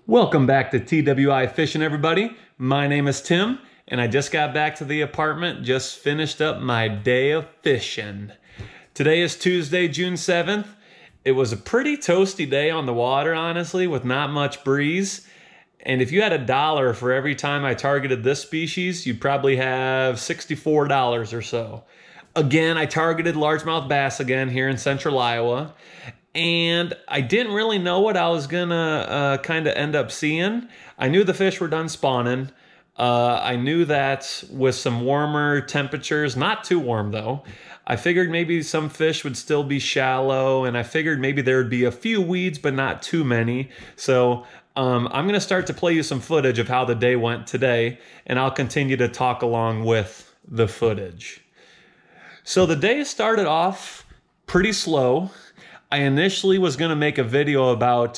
Welcome back to TWI Fishing, everybody. My name is Tim, and I just got back to the apartment, just finished up my day of fishing. Today is Tuesday, June 7th. It was a pretty toasty day on the water, honestly, with not much breeze. And if you had $1 for every time I targeted this species, you'd probably have $64 or so. Again, I targeted largemouth bass again here in central Iowa. And I didn't really know what I was gonna kind of end up seeing. I knew the fish were done spawning. I knew that with some warmer temperatures, not too warm though, I figured maybe some fish would still be shallow, and I figured maybe there would be a few weeds, but not too many. So I'm gonna start to play you some footage of how the day went today, and I'll continue to talk along with the footage. So the day started off pretty slow. I initially was going to make a video about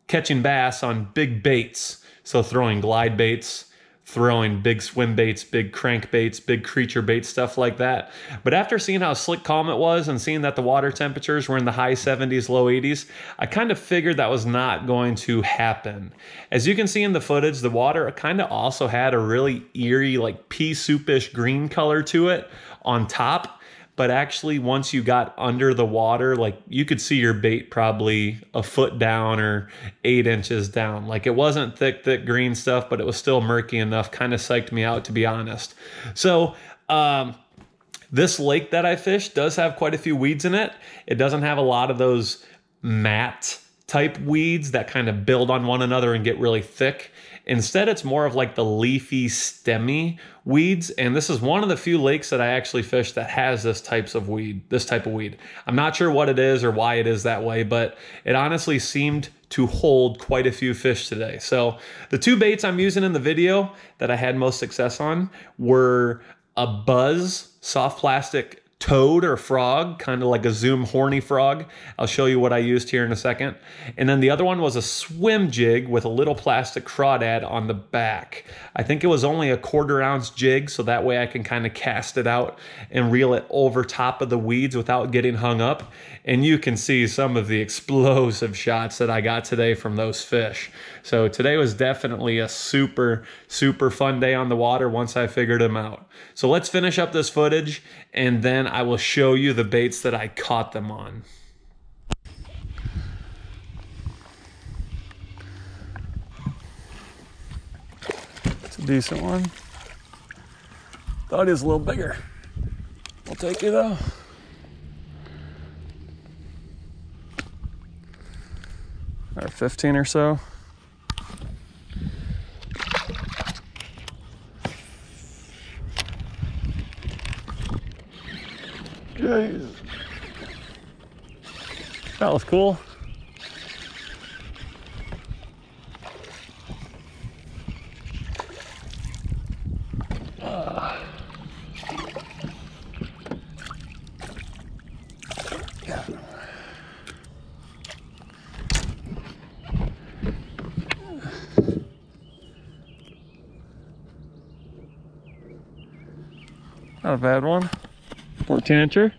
catching bass on big baits. So throwing glide baits, throwing big swim baits, big crank baits, big creature baits, stuff like that. But after seeing how slick calm it was and seeing that the water temperatures were in the high 70s, low 80s, I kind of figured that was not going to happen. As you can see in the footage, the water kind of also had a really eerie, like pea soupish green color to it on top. But actually, once you got under the water, like you could see your bait probably a foot down or 8 inches down. Like it wasn't thick green stuff, but it was still murky enough. Kind of psyched me out, to be honest. So this lake that I fished does have quite a few weeds in it. It doesn't have a lot of those mat type weeds that kind of build on one another and get really thick. Instead, it's more of like the leafy, stemmy weeds. And this is one of the few lakes that I actually fished that has this type of weed. I'm not sure what it is or why it is that way, but it honestly seemed to hold quite a few fish today. So the two baits I'm using in the video that I had most success on were a buzz soft plastic toad or frog, kind of like a zoom horny frog. I'll show you what I used here in a second. And then the other one was a swim jig with a little plastic crawdad on the back. I think it was only a 1/4 ounce jig, so that way I can kind of cast it out and reel it over top of the weeds without getting hung up. And you can see some of the explosive shots that I got today from those fish. So today was definitely a super, super fun day on the water once I figured them out. So let's finish up this footage, and then I will show you the baits that I caught them on. It's a decent one. Thought it was a little bigger. I'll take it though. Or 15 or so. Jeez. That was cool. Yeah. Not a bad one. 14-incher.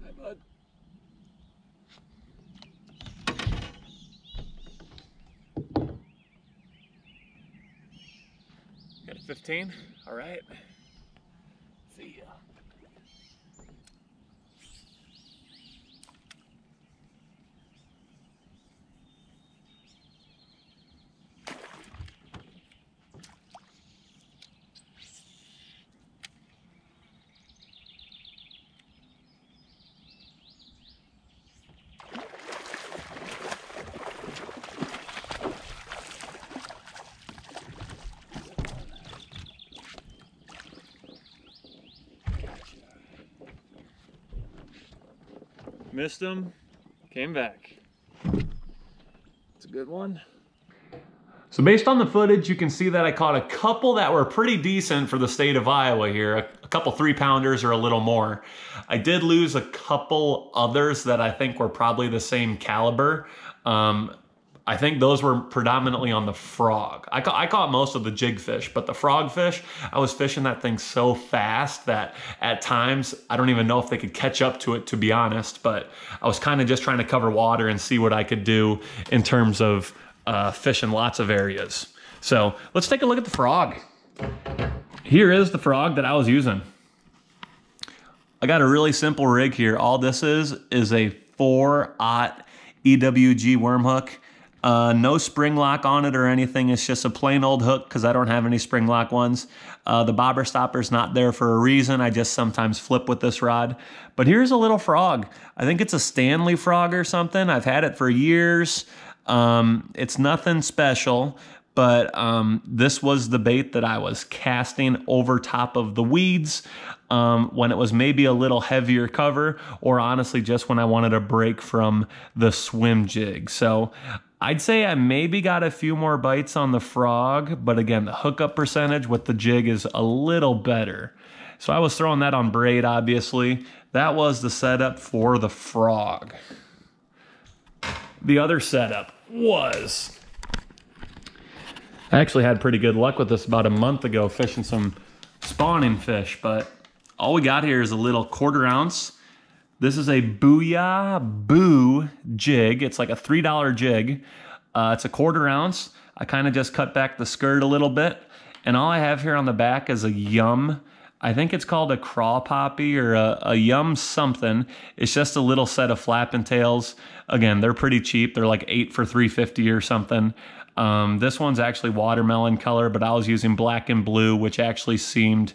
Hi, bud. Got a 15. All right. See ya. Missed him, came back. It's a good one. So based on the footage, you can see that I caught a couple that were pretty decent for the state of Iowa here. A couple 3-pounders or a little more. I did lose a couple others that I think were probably the same caliber. I think those were predominantly on the frog. I caught most of the jig fish, but the frog fish, I was fishing that thing so fast that at times, I don't even know if they could catch up to it, to be honest, but I was kind of just trying to cover water and see what I could do in terms of fishing lots of areas. So let's take a look at the frog. Here is the frog that I was using. I got a really simple rig here. All this is a 4/0 EWG worm hook. No spring lock on it or anything. It's just a plain old hook because I don't have any spring lock ones. The bobber stopper's not there for a reason. I just sometimes flip with this rod. But here's a little frog. I think it's a Stanley frog or something. I've had it for years. It's nothing special, but this was the bait that I was casting over top of the weeds when it was maybe a little heavier cover, or honestly just when I wanted a break from the swim jig. So I'd say I maybe got a few more bites on the frog, but again, the hookup percentage with the jig is a little better. So I was throwing that on braid, obviously. That was the setup for the frog. The other setup was, I actually had pretty good luck with this about a month ago fishing some spawning fish, but all we got here is a little 1/4 ounce. This is a Booyah Boo jig. It's like a $3 jig. It's a 1/4 ounce. I kind of just cut back the skirt a little bit. And all I have here on the back is a Yum. I think it's called a craw poppy or a Yum something. It's just a little set of flapping tails. Again, they're pretty cheap. They're like 8 for $3.50 or something. This one's actually watermelon color, but I was using black and blue, which actually seemed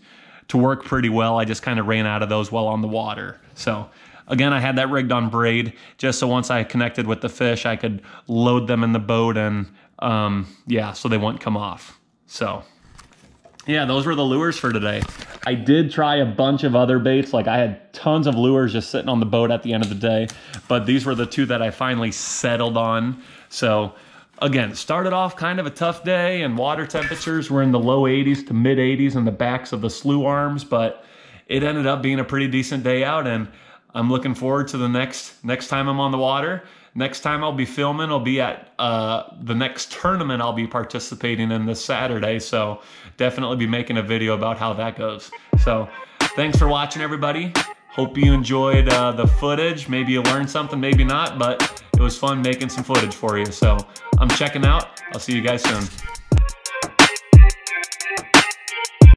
to work pretty well. I just kind of ran out of those while on the water. So again, I had that rigged on braid just so once I connected with the fish, I could load them in the boat and yeah, so they wouldn't come off. So yeah, those were the lures for today. I did try a bunch of other baits. Like I had tons of lures just sitting on the boat at the end of the day, but these were the two that I finally settled on. So again, started off kind of a tough day and water temperatures were in the low 80s to mid 80s in the backs of the slough arms, but it ended up being a pretty decent day out, and I'm looking forward to the next time I'm on the water. Next time I'll be filming, I'll be at the next tournament I'll be participating in this Saturday, so definitely be making a video about how that goes. So thanks for watching, everybody. Hope you enjoyed the footage. Maybe you learned something, maybe not, but it was fun making some footage for you. So I'm checking out. I'll see you guys soon.